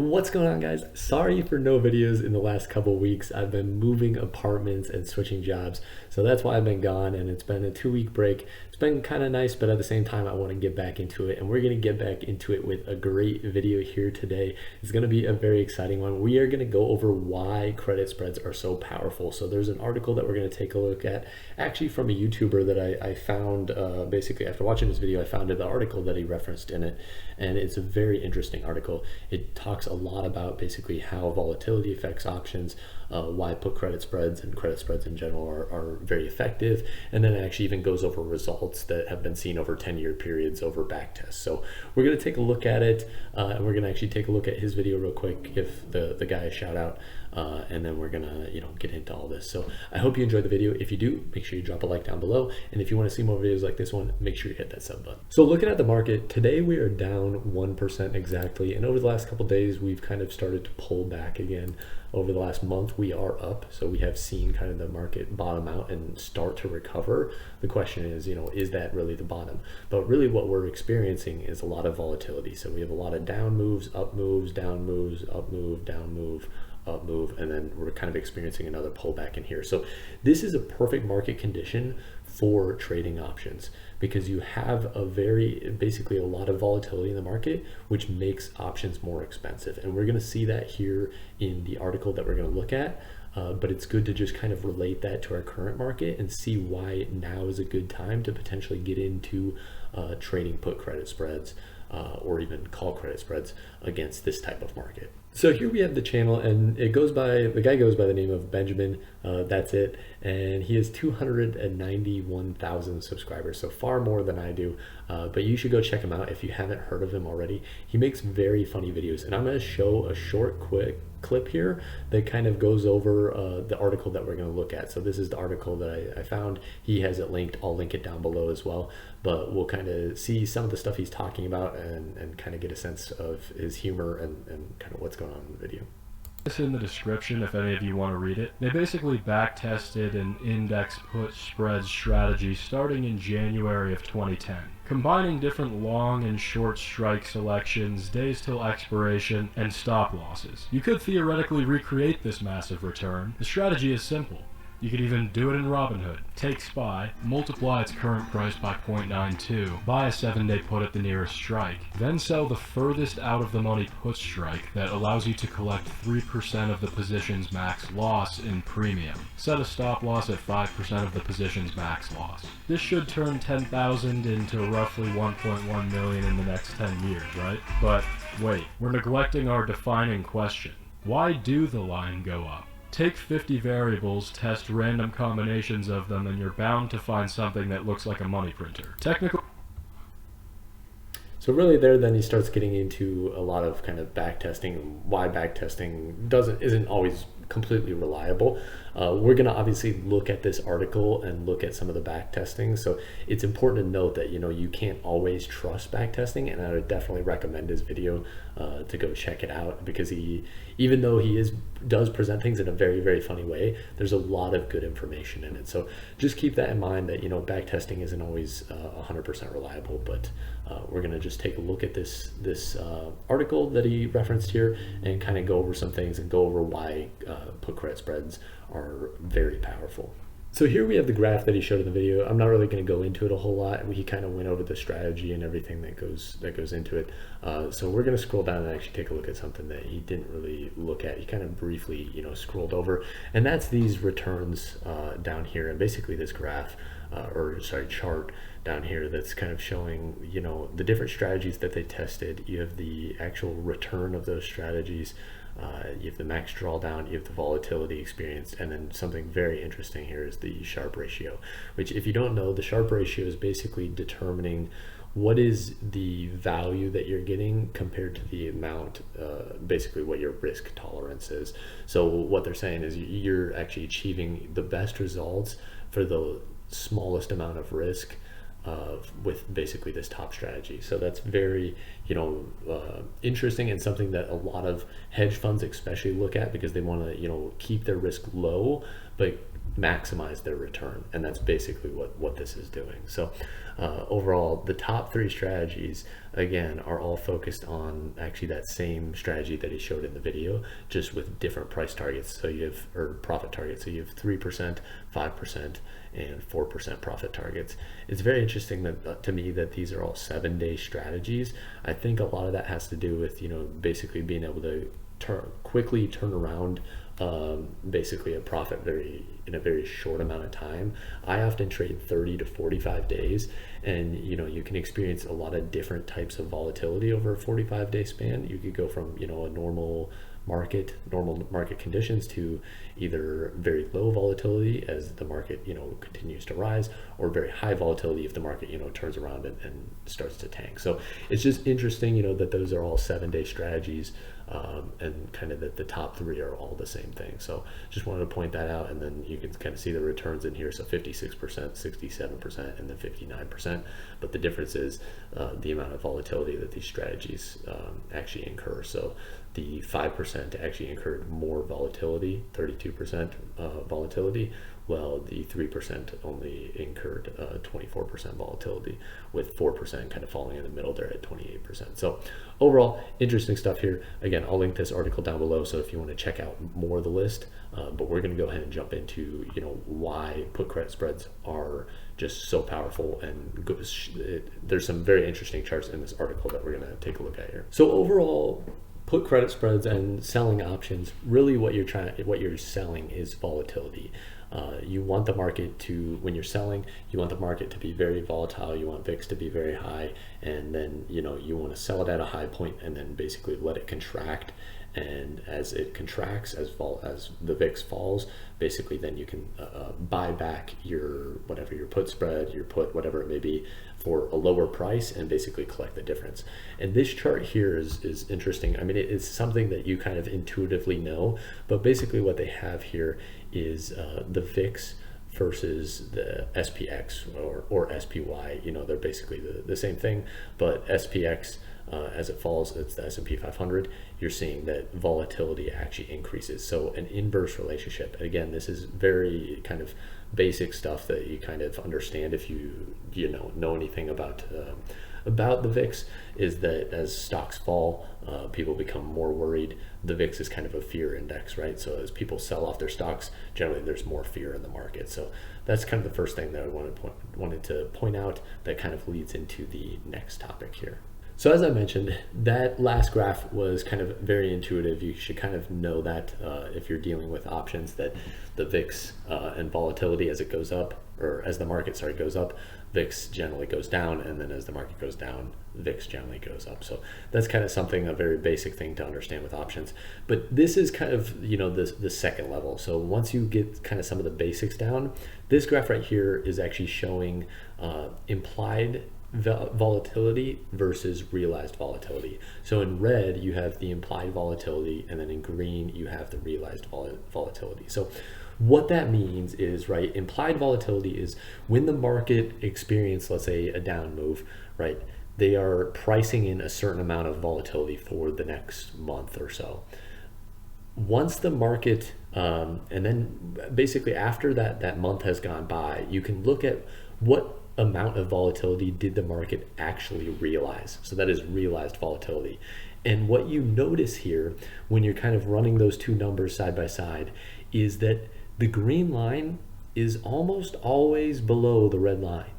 What's going on, guys? Sorry for no videos in the last couple weeks. I've been moving apartments and switching jobs, so that's why I've been gone, and it's been a 2-week break. It's been kind of nice, but at the same time I want to get back into it, and we're going to get back into it with a great video here today. It's going to be a very exciting one. We are going to go over why credit spreads are so powerful. So there's an article that we're going to take a look at, actually from a YouTuber that I found. Basically after watching this video, I found the article that he referenced in it, and it's a very interesting article. It talks a lot about basically how volatility affects options, why put credit spreads and credit spreads in general are very effective, and then it actually even goes over results that have been seen over 10-year periods over back tests. So we're going to take a look at it, and we're going to actually take a look at his video real quick, give the guy a shout out, and then we're gonna get into all this. So I hope you enjoyed the video. If you do, make sure you drop a like down below, and if you want to see more videos like this one, make sure you hit that sub button. So looking at the market today, we are down 1% exactly, and over the last couple days we've kind of started to pull back again. Over the last month we are up, so we have seen kind of the market bottom out and start to recover. The question is, is that really the bottom? But really what we're experiencing is a lot of volatility. So we have a lot of down moves, up moves, down moves, up move, down move, up move, and then we're kind of experiencing another pullback in here. So this is a perfect market condition for trading options, because you have basically a lot of volatility in the market, which makes options more expensive. And we're going to see that here in the article that we're going to look at. But it's good to just kind of relate that to our current market and see why now is a good time to potentially get into trading put credit spreads, or even call credit spreads against this type of market. So here we have the channel, and the guy goes by the name of Benjamin. That's it, and he has 291,000 subscribers, so far more than I do. But you should go check him out if you haven't heard of him already. He makes very funny videos, and I'm going to show a short quick clip here that kind of goes over the article that we're going to look at. So this is the article that I found. He has it linked. I'll link it down below as well, but we'll kind of see some of the stuff he's talking about and kind of get a sense of his humor and kind of what's going on in the video. This in the description if any of you want to read it. They basically back tested an index put spread strategy starting in January of 2010, combining different long and short strike selections, days till expiration, and stop losses. You could theoretically recreate this massive return. The strategy is simple. You could even do it in Robinhood. Take SPY, multiply its current price by 0.92, buy a 7-day put at the nearest strike, then sell the furthest out of the money put strike that allows you to collect 3% of the position's max loss in premium. Set a stop loss at 5% of the position's max loss. This should turn 10,000 into roughly 1.1 million in the next 10 years, right? But wait, we're neglecting our defining question. Why do the line go up? Take 50 variables, test random combinations of them, and you're bound to find something that looks like a money printer. So really there, then he starts getting into a lot of kind of back testing, why back testing isn't always completely reliable. We're going to obviously look at this article and look at some of the back testing. So it's important to note that you can't always trust back testing, and I would definitely recommend his video to go check it out, because even though he does present things in a very, very funny way, there's a lot of good information in it. So just keep that in mind, that back testing isn't always 100% reliable. But we're going to just take a look at this article that he referenced here and kind of go over some things and go over why put credit spreads are very powerful. So here we have the graph that he showed in the video. I'm not really going to go into it a whole lot. He kind of went over the strategy and everything that goes into it. So we're going to scroll down and actually take a look at something that he didn't really look at. He kind of briefly scrolled over, and that's these returns down here, and basically this graph chart down here that's kind of showing the different strategies that they tested. You have the actual return of those strategies, you have the max drawdown, you have the volatility experienced, and then something very interesting here is the Sharpe ratio, which, if you don't know, the Sharpe ratio is basically determining what is the value that you're getting compared to the amount, basically what your risk tolerance is. So what they're saying is you're actually achieving the best results for the smallest amount of risk with basically this top strategy. So that's very interesting, and something that a lot of hedge funds especially look at, because they want to keep their risk low but maximize their return, and that's basically what this is doing. So overall, the top three strategies again are all focused on actually that same strategy that he showed in the video, just with different price targets. So you have, or profit targets, so you have 3%, 5%, and 4% profit targets. It's very interesting that to me that these are all 7-day strategies. I think a lot of that has to do with, you know, basically being able to quickly turn around basically a profit in a very short amount of time. I often trade 30 to 45 days, and you know, you can experience a lot of different types of volatility over a 45-day span. You could go from, you know, a normal market conditions to either very low volatility as the market, you know, continues to rise, or very high volatility if the market, you know, turns around and starts to tank. So it's just interesting, you know, that those are all 7-day strategies, and kind of that the top three are all the same thing. So just wanted to point that out, and then you can kind of see the returns in here. So 56%, 67%, and then 59%. But the difference is the amount of volatility that these strategies actually incur. So the 5% actually incurred more volatility, 32% volatility, while the 3% only incurred 24% volatility, with 4% kind of falling in the middle there at 28%. So overall, interesting stuff here. Again, I'll link this article down below, so if you want to check out more of the list, but we're going to go ahead and jump into, you know, why put credit spreads are just so powerful, and there's some very interesting charts in this article that we're going to take a look at here. So overall, put credit spreads and selling options, really what you're selling is volatility. You want the market to, when you're selling, you want the market to be very volatile. You want VIX to be very high, and then, you know, you want to sell it at a high point and then basically let it contract. And as it contracts, as the VIX falls, basically then you can buy back your put spread, your put, whatever it may be, for a lower price, and basically collect the difference. And this chart here is interesting. I mean, it's something that you kind of intuitively know, but basically what they have here is the VIX versus the SPX or SPY. You know, they're basically the same thing, but SPX, as it falls, it's the S&P 500, you're seeing that volatility actually increases. So an inverse relationship. Again, this is very kind of basic stuff that you kind of understand if you know anything about the VIX, is that as stocks fall, people become more worried. The VIX is kind of a fear index, right? So as people sell off their stocks, generally there's more fear in the market. So that's kind of the first thing that I wanted to point out that kind of leads into the next topic here. So as I mentioned, that last graph was kind of very intuitive. You should kind of know that if you're dealing with options, that the VIX and volatility as it goes up, or as the market goes up, VIX generally goes down, and then as the market goes down, VIX generally goes up. So that's kind of something, a very basic thing to understand with options. But this is kind of, you know, the second level. So once you get kind of some of the basics down, this graph right here is actually showing implied volatility versus realized volatility. So in red you have the implied volatility, and then in green you have the realized volatility. So what that means is, right, implied volatility is when the market experiences, let's say, a down move, right, they are pricing in a certain amount of volatility for the next month or so. Once the market and then basically after that month has gone by, you can look at what amount of volatility did the market actually realize. So that is realized volatility. And what you notice here when you're kind of running those two numbers side by side is that the green line is almost always below the red line.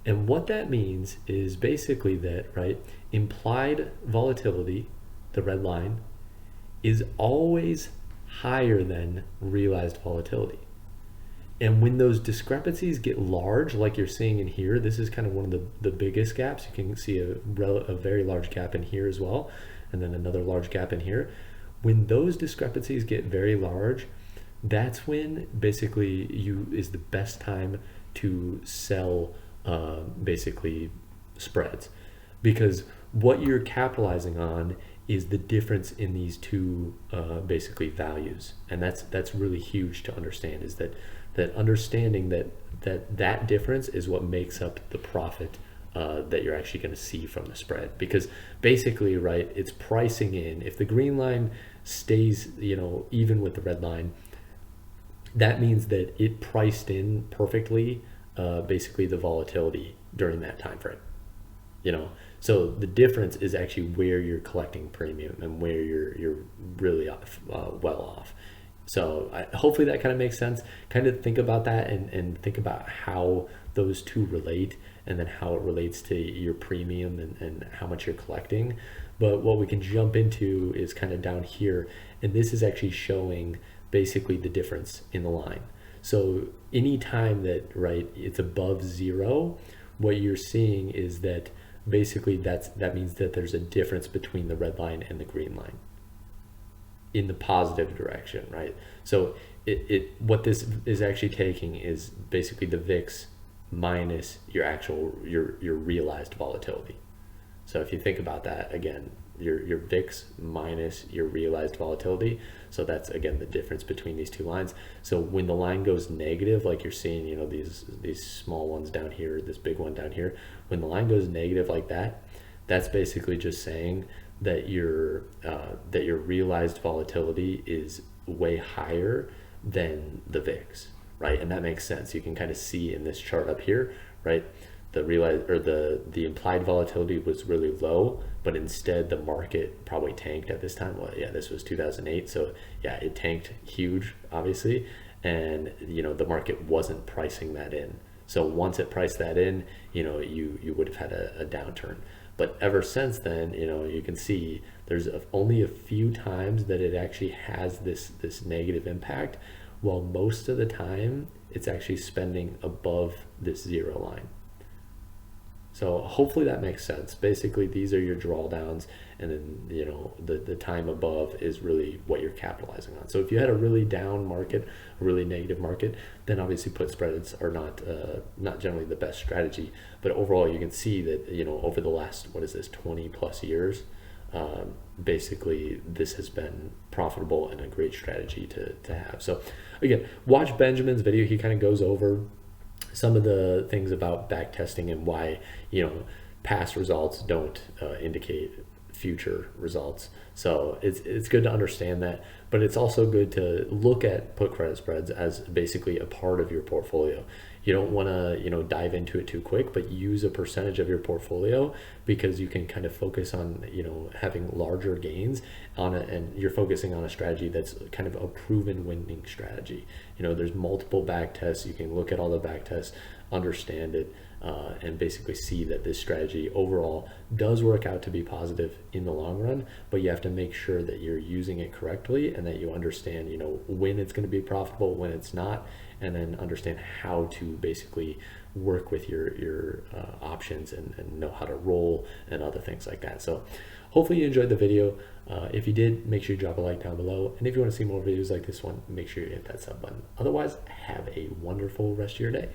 And what that means is basically that, right, implied volatility, the red line, is always higher than realized volatility. And when those discrepancies get large, like you're seeing in here, this is kind of one of the biggest gaps. You can see a very large gap in here as well, and then another large gap in here. When those discrepancies get very large, that's when basically is the best time to sell basically spreads, because what you're capitalizing on is the difference in these two basically values. And that's really huge to understand, is that understanding that difference is what makes up the profit that you're actually going to see from the spread. Because basically, right, it's pricing in, if the green line stays, you know, even with the red line, that means that it priced in perfectly basically the volatility during that time frame. You know, so the difference is actually where you're collecting premium and where you're really off, well off. So hopefully that kind of makes sense. Kind of think about that and think about how those two relate, and then how it relates to your premium and how much you're collecting. But what we can jump into is kind of down here, and this is actually showing basically the difference in the line. So anytime that, right, it's above zero, what you're seeing is that basically that means that there's a difference between the red line and the green line in the positive direction, right? So what this is actually taking is basically the VIX minus your realized volatility. So if you think about that again, your VIX minus your realized volatility. So that's again the difference between these two lines. So when the line goes negative, like you're seeing, you know, these small ones down here, this big one down here, when the line goes negative like that, that's basically just saying that your realized volatility is way higher than the VIX, right? And that makes sense. You can kind of see in this chart up here, right? The realized, or the implied volatility was really low, but instead the market probably tanked at this time. Well, yeah, this was 2008, so yeah, it tanked huge, obviously, and you know the market wasn't pricing that in. So once it priced that in, you know, you would have had a downturn. But ever since then, you know, you can see there's only a few times that it actually has this negative impact, while most of the time it's actually spending above this zero line. So hopefully that makes sense. Basically, these are your drawdowns, and then, you know, the time above is really what you're capitalizing on. So if you had a really down market, a really negative market, then obviously put spreads are not generally the best strategy. But overall, you can see that, you know, over the last, what is this, 20 plus years, basically this has been profitable and a great strategy to have. So again, watch Benjamin's video. He kind of goes over some of the things about back testing and why, you know, past results don't indicate future results. So it's good to understand that, but it's also good to look at put credit spreads as basically a part of your portfolio. You don't want to, you know, dive into it too quick, but use a percentage of your portfolio, because you can kind of focus on, you know, having larger gains on it, and you're focusing on a strategy that's kind of a proven winning strategy. You know, there's multiple back tests. You can look at all the back tests, understand it, and basically see that this strategy overall does work out to be positive in the long run, but you have to make sure that you're using it correctly and that you understand, you know, when it's going to be profitable, when it's not, and then understand how to basically work with your options and know how to roll and other things like that. So hopefully you enjoyed the video. If you did, make sure you drop a like down below. And if you want to see more videos like this one, make sure you hit that sub button. Otherwise, have a wonderful rest of your day.